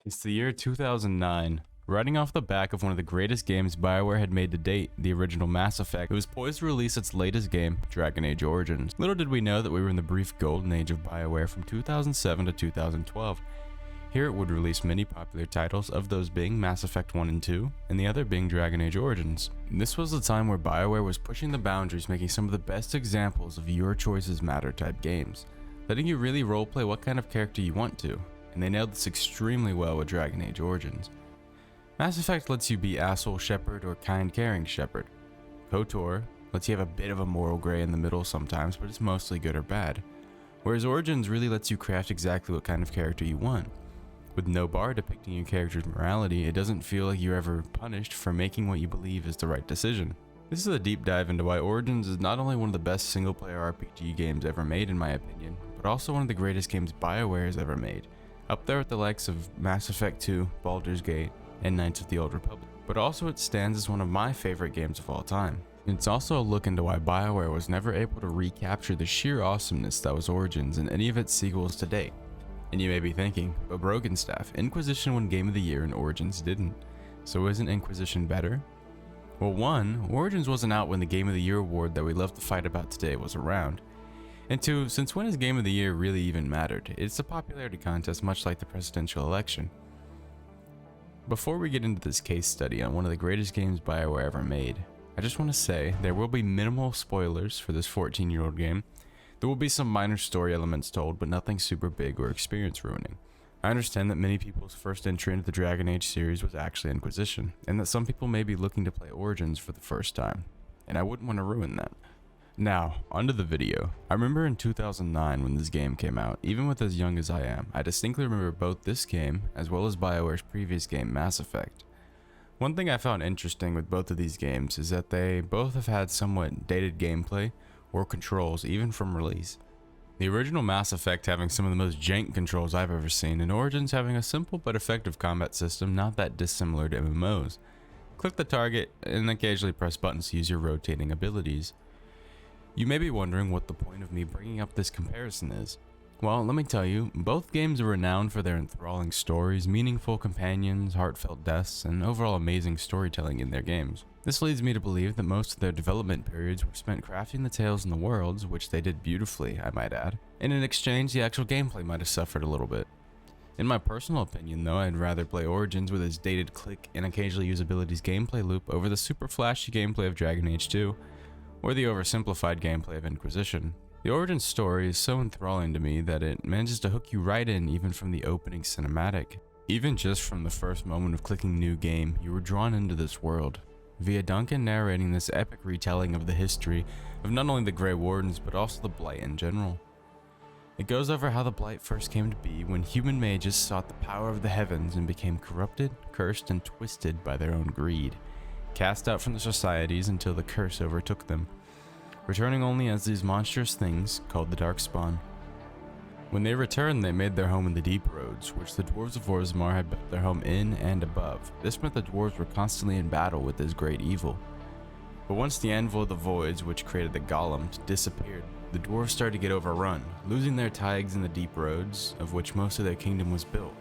It's the year 2009. Riding off the back of one of the greatest games BioWare had made to date, the original Mass Effect, it was poised to release its latest game, Dragon Age Origins. Little did we know that we were in the brief golden age of BioWare from 2007 to 2012. Here it would release many popular titles, of those being Mass Effect 1 and 2, and the other being Dragon Age Origins. This was the time where BioWare was pushing the boundaries, making some of the best examples of your choices matter type games, letting you really roleplay what kind of character you want to, and they nailed this extremely well with Dragon Age Origins. Mass Effect lets you be asshole Shepard or kind caring Shepard. KOTOR lets you have a bit of a moral gray in the middle sometimes, but it's mostly good or bad. Whereas Origins really lets you craft exactly what kind of character you want. With no bar depicting your character's morality, it doesn't feel like you're ever punished for making what you believe is the right decision. This is a deep dive into why Origins is not only one of the best single player RPG games ever made in my opinion, but also one of the greatest games BioWare has ever made. Up there with the likes of Mass Effect 2, Baldur's Gate, and Knights of the Old Republic. But also it stands as one of my favorite games of all time. It's also a look into why BioWare was never able to recapture the sheer awesomeness that was Origins in any of its sequels to date. And you may be thinking, but Broken Staff, Inquisition won Game of the Year and Origins didn't. So isn't Inquisition better? Well, one, Origins wasn't out when the Game of the Year award that we love to fight about today was around. And two, since when has Game of the Year really even mattered? It's a popularity contest much like the presidential election. Before we get into this case study on one of the greatest games BioWare ever made, I just want to say there will be minimal spoilers for this 14-year-old game. There will be some minor story elements told, but nothing super big or experience ruining. I understand that many people's first entry into the Dragon Age series was actually Inquisition, and that some people may be looking to play Origins for the first time, and I wouldn't want to ruin that. Now, onto the video. I remember in 2009 when this game came out, even with as young as I am, I distinctly remember both this game as well as BioWare's previous game Mass Effect. One thing I found interesting with both of these games is that they both have had somewhat dated gameplay or controls even from release. The original Mass Effect having some of the most jank controls I've ever seen, and Origins having a simple but effective combat system not that dissimilar to MMOs. Click the target and occasionally press buttons to use your rotating abilities. You may be wondering what the point of me bringing up this comparison is. Well, let me tell you, both games are renowned for their enthralling stories, meaningful companions, heartfelt deaths, and overall amazing storytelling in their games. This leads me to believe that most of their development periods were spent crafting the tales and the worlds, which they did beautifully, I might add, and in exchange the actual gameplay might have suffered a little bit. In my personal opinion though, I'd rather play Origins with its dated click and occasionally usability's gameplay loop over the super flashy gameplay of Dragon Age 2, or the oversimplified gameplay of Inquisition. The Origins story is so enthralling to me that it manages to hook you right in even from the opening cinematic. Even just from the first moment of clicking new game, you were drawn into this world, via Duncan narrating this epic retelling of the history of not only the Grey Wardens but also the Blight in general. It goes over how the Blight first came to be when human mages sought the power of the heavens and became corrupted, cursed, and twisted by their own greed, cast out from the societies until the curse overtook them, returning only as these monstrous things called the Darkspawn. When they returned, they made their home in the Deep Roads, which the dwarves of Orzammar had built their home in and above. This meant the dwarves were constantly in battle with this great evil. But once the Anvil of the Voids, which created the Golems, disappeared, the dwarves started to get overrun, losing their taigs in the Deep Roads, of which most of their kingdom was built.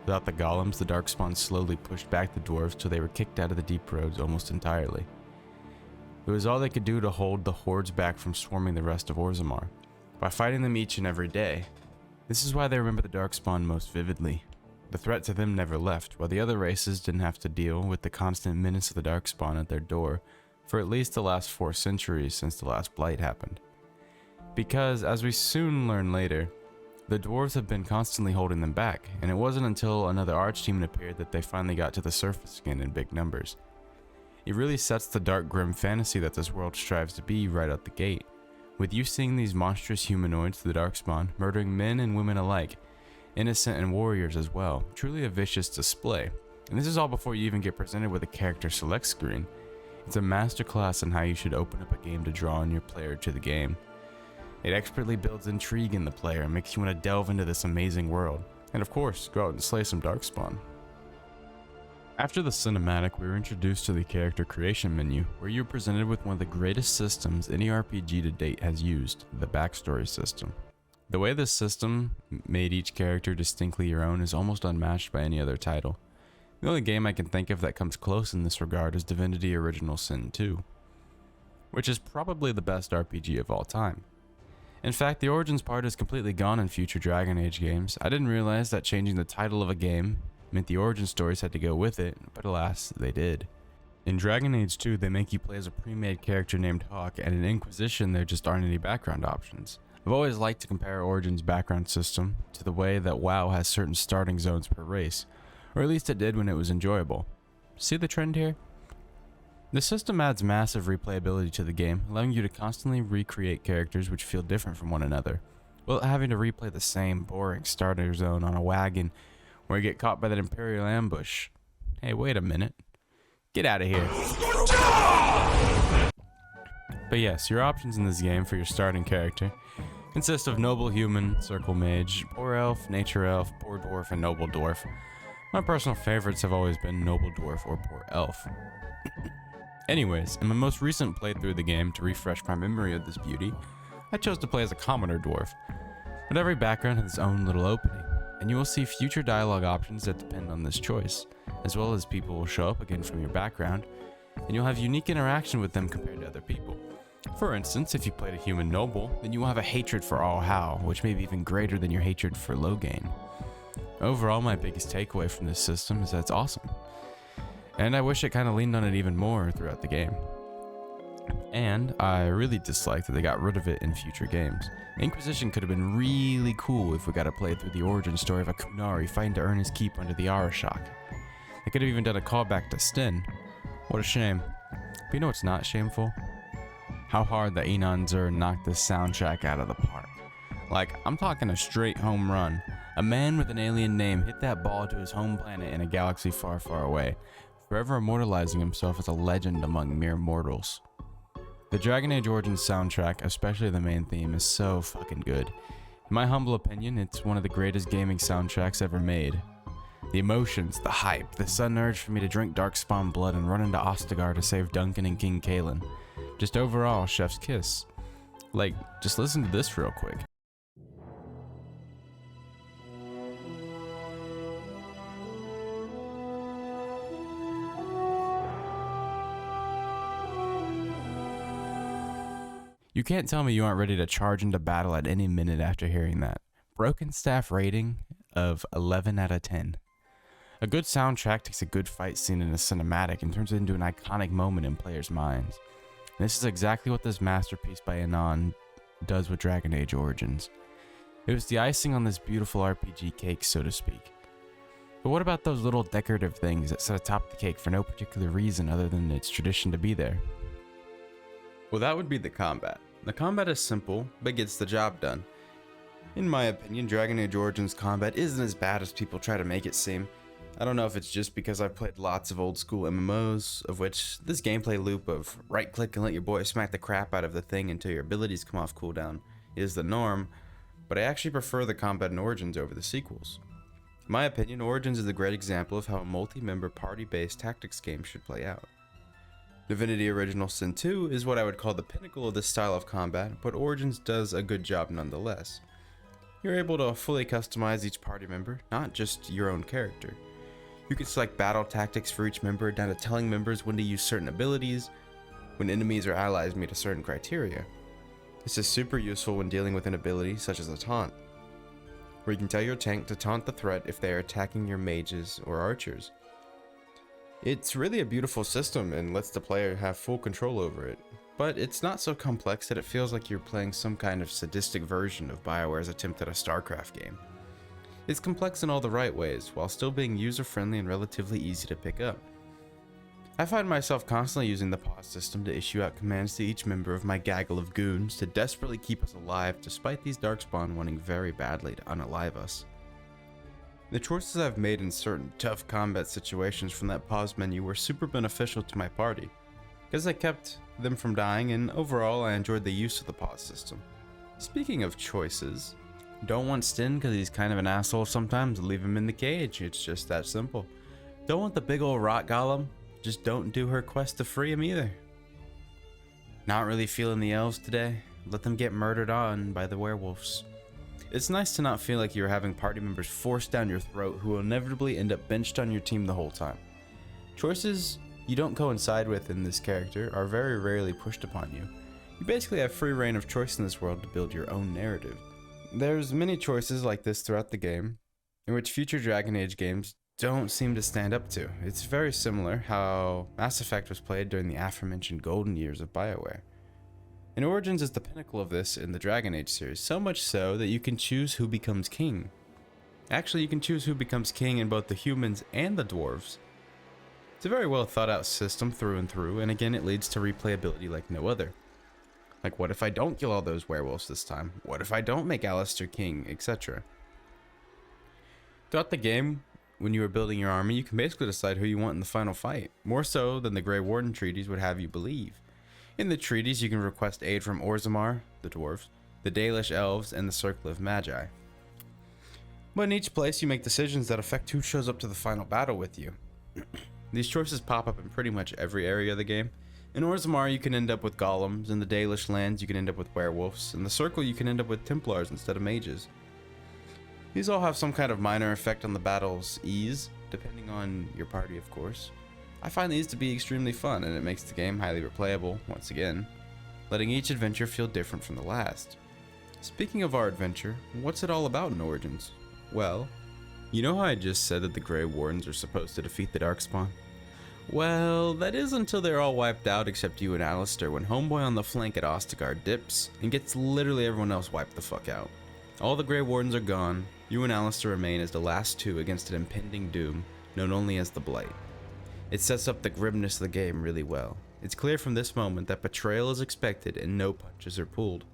Without the Golems, the Darkspawn slowly pushed back the dwarves till they were kicked out of the Deep Roads almost entirely. It was all they could do to hold the hordes back from swarming the rest of Orzammar, by fighting them each and every day. This is why they remember the Darkspawn most vividly. The threat to them never left, while the other races didn't have to deal with the constant menace of the Darkspawn at their door for at least the last 4 centuries since the last Blight happened. Because, as we soon learn later, the dwarves have been constantly holding them back, and it wasn't until another archdemon appeared that they finally got to the surface again in big numbers. It really sets the dark grim fantasy that this world strives to be right out the gate, with you seeing these monstrous humanoids, the Darkspawn, murdering men and women alike, innocent and warriors as well. Truly a vicious display. And this is all before you even get presented with a character select screen. It's a masterclass in how you should open up a game to draw in your player to the game. It expertly builds intrigue in the player and makes you want to delve into this amazing world. And of course, go out and slay some Darkspawn. After the cinematic, we were introduced to the character creation menu, where you were presented with one of the greatest systems any RPG to date has used, the backstory system. The way this system made each character distinctly your own is almost unmatched by any other title. The only game I can think of that comes close in this regard is Divinity Original Sin 2, which is probably the best RPG of all time. In fact, the Origins part is completely gone in future Dragon Age games. I didn't realize that changing the title of a game meant the origin stories had to go with it, but alas, they did. In Dragon Age 2, they make you play as a pre-made character named Hawk, and in Inquisition, there just aren't any background options. I've always liked to compare Origin's background system to the way that WoW has certain starting zones per race, or at least it did when it was enjoyable. See the trend here? The system adds massive replayability to the game, allowing you to constantly recreate characters which feel different from one another, without having to replay the same boring starter zone on a wagon where you get caught by that Imperial ambush. Hey, wait a minute. Get out of here. But yes, your options in this game for your starting character consist of Noble Human, Circle Mage, Poor Elf, Nature Elf, Poor Dwarf, and Noble Dwarf. My personal favorites have always been Noble Dwarf or Poor Elf. Anyways, in my most recent playthrough of the game, to refresh my memory of this beauty, I chose to play as a Commoner Dwarf. But every background has its own little opening, and you will see future dialogue options that depend on this choice, as well as people will show up again from your background, and you'll have unique interaction with them compared to other people. For instance, if you played a human noble, then you will have a hatred for all How, which may be even greater than your hatred for Loghain. Overall, my biggest takeaway from this system is that it's awesome, and I wish it kind of leaned on it even more throughout the game. And I really dislike that they got rid of it in future games. Inquisition could have been really cool if we got to play through the origin story of a Kunari fighting to earn his keep under the Arashok. They could have even done a callback to Sten. What a shame. But you know what's not shameful? How hard the Enon Zur knocked this soundtrack out of the park. Like, I'm talking a straight home run. A man with an alien name hit that ball to his home planet in a galaxy far, far away, forever immortalizing himself as a legend among mere mortals. The Dragon Age Origins soundtrack, especially the main theme, is so fucking good. In my humble opinion, it's one of the greatest gaming soundtracks ever made. The emotions, the hype, the sudden urge for me to drink Darkspawn blood and run into Ostagar to save Duncan and King Kalen. Just overall, chef's kiss. Like, just listen to this real quick. You can't tell me you aren't ready to charge into battle at any minute after hearing that. Broken Staff rating of 11 out of 10. A good soundtrack takes a good fight scene in a cinematic and turns it into an iconic moment in players' minds. And this is exactly what this masterpiece by Anon does with Dragon Age Origins. It was the icing on this beautiful RPG cake, so to speak. But what about those little decorative things that sit atop the cake for no particular reason other than its tradition to be there? Well, that would be the combat. The combat is simple, but gets the job done. In my opinion, Dragon Age Origins combat isn't as bad as people try to make it seem. I don't know if it's just because I've played lots of old school MMOs, of which this gameplay loop of right click and let your boy smack the crap out of the thing until your abilities come off cooldown is the norm, but I actually prefer the combat in Origins over the sequels. In my opinion, Origins is a great example of how a multi-member party-based tactics game should play out. Divinity Original Sin 2 is what I would call the pinnacle of this style of combat, but Origins does a good job nonetheless. You're able to fully customize each party member, not just your own character. You can select battle tactics for each member down to telling members when to use certain abilities, when enemies or allies meet a certain criteria. This is super useful when dealing with an ability such as a taunt, where you can tell your tank to taunt the threat if they are attacking your mages or archers. It's really a beautiful system and lets the player have full control over it, but it's not so complex that it feels like you're playing some kind of sadistic version of BioWare's attempt at a StarCraft game. It's complex in all the right ways, while still being user-friendly and relatively easy to pick up. I find myself constantly using the pause system to issue out commands to each member of my gaggle of goons to desperately keep us alive despite these Darkspawn wanting very badly to unalive us. The choices I've made in certain tough combat situations from that pause menu were super beneficial to my party, because I kept them from dying and overall I enjoyed the use of the pause system. Speaking of choices, don't want Sten because he's kind of an asshole sometimes, leave him in the cage, it's just that simple. Don't want the big old rot golem, just don't do her quest to free him either. Not really feeling the elves today, let them get murdered on by the werewolves. It's nice to not feel like you're having party members forced down your throat who will inevitably end up benched on your team the whole time. Choices you don't coincide with in this character are very rarely pushed upon you. You basically have free reign of choice in this world to build your own narrative. There's many choices like this throughout the game, in which future Dragon Age games don't seem to stand up to. It's very similar how Mass Effect was played during the aforementioned golden years of BioWare. And Origins is the pinnacle of this in the Dragon Age series, so much so that you can choose who becomes king. Actually, you can choose who becomes king in both the humans and the dwarves. It's a very well thought out system through and through, and again it leads to replayability like no other. Like, what if I don't kill all those werewolves this time? What if I don't make Alistair king, etc. Throughout the game, when you are building your army, you can basically decide who you want in the final fight, more so than the Grey Warden treaties would have you believe. In the treaties, you can request aid from Orzammar, the dwarves, the Dalish elves, and the Circle of Magi. But in each place, you make decisions that affect who shows up to the final battle with you. These choices pop up in pretty much every area of the game. In Orzammar, you can end up with golems, in the Dalish lands, you can end up with werewolves, in the Circle, you can end up with Templars instead of mages. These all have some kind of minor effect on the battle's ease, depending on your party, of course. I find these to be extremely fun, and it makes the game highly replayable, once again, letting each adventure feel different from the last. Speaking of our adventure, what's it all about in Origins? Well, you know how I just said that the Grey Wardens are supposed to defeat the Darkspawn? Well, that is until they're all wiped out except you and Alistair when Homeboy on the flank at Ostagar dips and gets literally everyone else wiped the fuck out. All the Grey Wardens are gone, you and Alistair remain as the last two against an impending doom known only as the Blight. It sets up the grimness of the game really well. It's clear from this moment that betrayal is expected and no punches are pulled.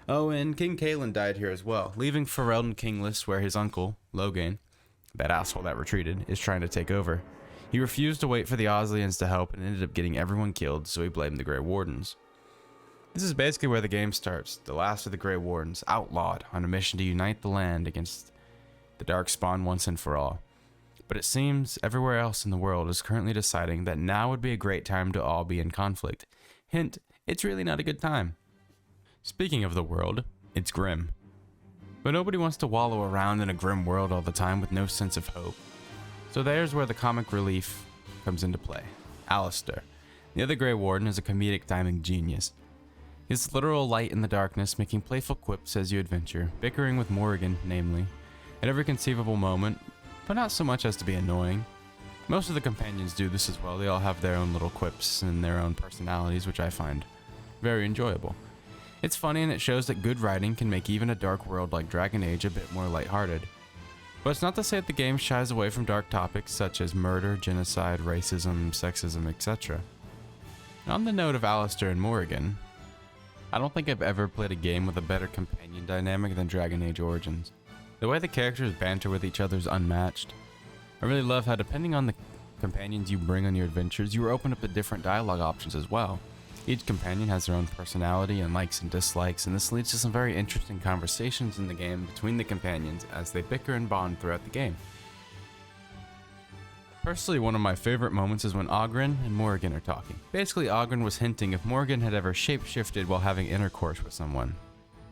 Oh, and King Cailan died here as well, leaving Ferelden kingless where his uncle, Logain, that asshole that retreated, is trying to take over. He refused to wait for the Oslians to help and ended up getting everyone killed, so he blamed the Grey Wardens. This is basically where the game starts, the last of the Grey Wardens, outlawed, on a mission to unite the land against the Darkspawn once and for all. But it seems everywhere else in the world is currently deciding that now would be a great time to all be in conflict. Hint, it's really not a good time. Speaking of the world, it's grim. But nobody wants to wallow around in a grim world all the time with no sense of hope. So there's where the comic relief comes into play. Alistair, the other Grey Warden, is a comedic timing genius. He's literal light in the darkness, making playful quips as you adventure, bickering with Morrigan, namely, at every conceivable moment, but not so much as to be annoying. Most of the companions do this as well. They all have their own little quips and their own personalities, which I find very enjoyable. It's funny and it shows that good writing can make even a dark world like Dragon Age a bit more lighthearted. But it's not to say that the game shies away from dark topics such as murder, genocide, racism, sexism, etc. On the note of Alistair and Morrigan, I don't think I've ever played a game with a better companion dynamic than Dragon Age Origins. The way the characters banter with each other is unmatched. I really love how depending on the companions you bring on your adventures, you are open up to different dialogue options as well. Each companion has their own personality and likes and dislikes, and this leads to some very interesting conversations in the game between the companions as they bicker and bond throughout the game. Personally, one of my favorite moments is when Oghren and Morrigan are talking. Basically, Oghren was hinting if Morrigan had ever shapeshifted while having intercourse with someone,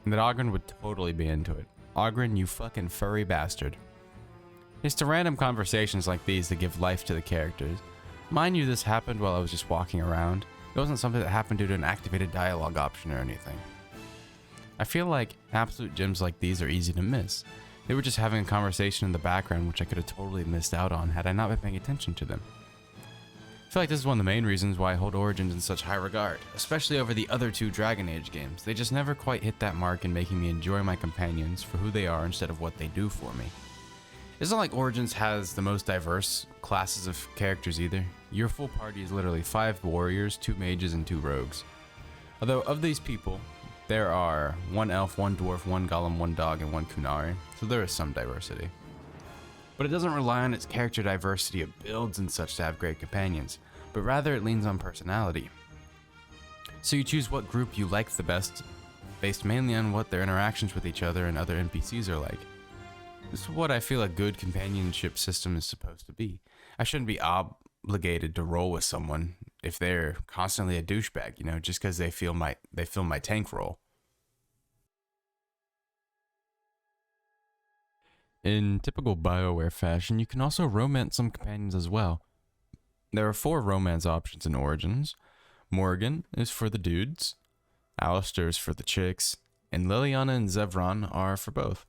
and that Oghren would totally be into it. Oghren, you fucking furry bastard. It's to random conversations like these that give life to the characters. Mind you, this happened while I was just walking around. It wasn't something that happened due to an activated dialogue option or anything. I feel like absolute gems like these are easy to miss. They were just having a conversation in the background which I could have totally missed out on had I not been paying attention to them. I feel like this is one of the main reasons why I hold Origins in such high regard, especially over the other two Dragon Age games. They just never quite hit that mark in making me enjoy my companions for who they are instead of what they do for me. It's not like Origins has the most diverse classes of characters either. Your full party is literally 5 warriors, 2 mages, and 2 rogues. Although of these people, there are 1 elf, 1 dwarf, 1 golem, 1 dog, and 1 kunari, so there is some diversity. But it doesn't rely on its character diversity of builds and such to have great companions, but rather it leans on personality. So you choose what group you like the best, based mainly on what their interactions with each other and other NPCs are like. This is what I feel a good companionship system is supposed to be. I shouldn't be obligated to roll with someone if they're constantly a douchebag, just because they fill my tank role. In typical BioWare fashion, you can also romance some companions as well. There are 4 romance options in Origins. Morgan is for the dudes, Alistair is for the chicks, and Liliana and Zevran are for both.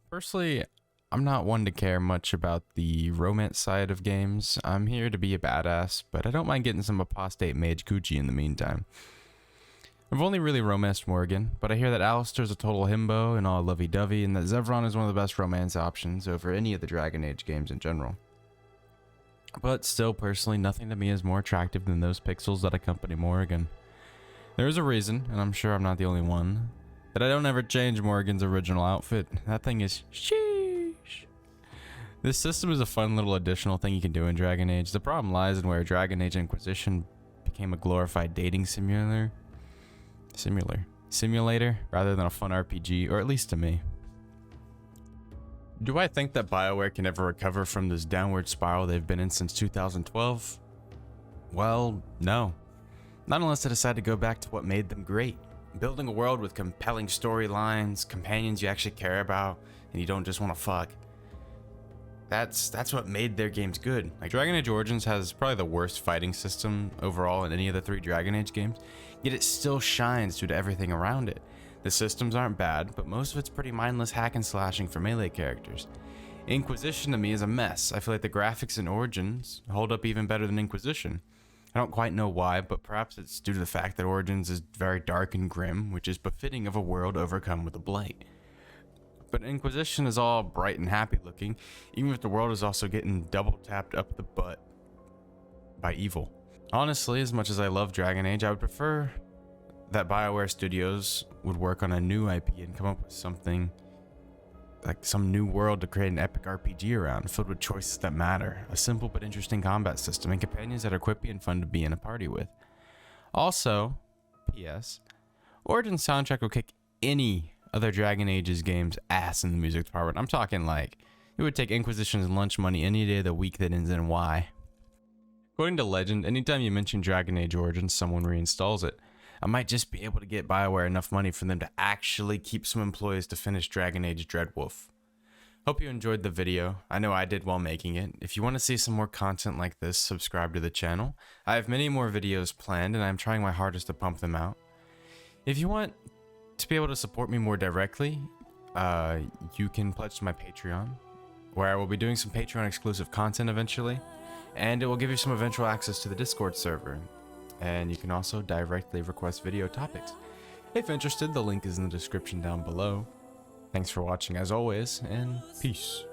Personally, I'm not one to care much about the romance side of games. I'm here to be a badass, but I don't mind getting some apostate mage Gucci in the meantime. I've only really romanced Morgan, but I hear that Alistair's a total himbo and all lovey-dovey, and that Zevran is one of the best romance options over any of the Dragon Age games in general. But still, personally, nothing to me is more attractive than those pixels that accompany Morgan. There is a reason, and I'm sure I'm not the only one, that I don't ever change Morgan's original outfit. That thing is sheesh. This system is a fun little additional thing you can do in Dragon Age. The problem lies in where Dragon Age Inquisition became a glorified dating simulator rather than a fun RPG, or at least to me. Do I think that BioWare can ever recover from this downward spiral they've been in since 2012? Well, no. Not unless they decide to go back to what made them great. Building a world with compelling storylines, companions you actually care about, and you don't just want to fuck. That's what made their games good. Like, Dragon Age Origins has probably the worst fighting system overall in any of the 3 Dragon Age games, yet it still shines due to everything around it. The systems aren't bad, but most of it's pretty mindless hack and slashing for melee characters. Inquisition to me is a mess. I feel like the graphics in Origins hold up even better than Inquisition. I don't quite know why, but perhaps it's due to the fact that Origins is very dark and grim, which is befitting of a world overcome with a blight. But Inquisition is all bright and happy looking, even if the world is also getting double tapped up the butt by evil. Honestly, as much as I love Dragon Age, I would prefer that BioWare Studios would work on a new IP and come up with something like some new world to create an epic RPG around, filled with choices that matter, a simple but interesting combat system, and companions that are quippy and fun to be in a party with. Also, P.S., Origins soundtrack will kick any other Dragon Age's games ass in the music department. I'm talking like, it would take Inquisition's lunch money any day of the week that ends in Y. According to legend, anytime you mention Dragon Age Origins, someone reinstalls it. I might just be able to get BioWare enough money for them to actually keep some employees to finish Dragon Age Dreadwolf. Hope you enjoyed the video. I know I did while making it. If you want to see some more content like this, subscribe to the channel. I have many more videos planned, and I'm trying my hardest to pump them out. If you want to be able to support me more directly, you can pledge to my Patreon, where I will be doing some Patreon exclusive content eventually, and it will give you some eventual access to the Discord server. And you can also directly request video topics. If interested, the link is in the description down below. Thanks for watching as always, and peace.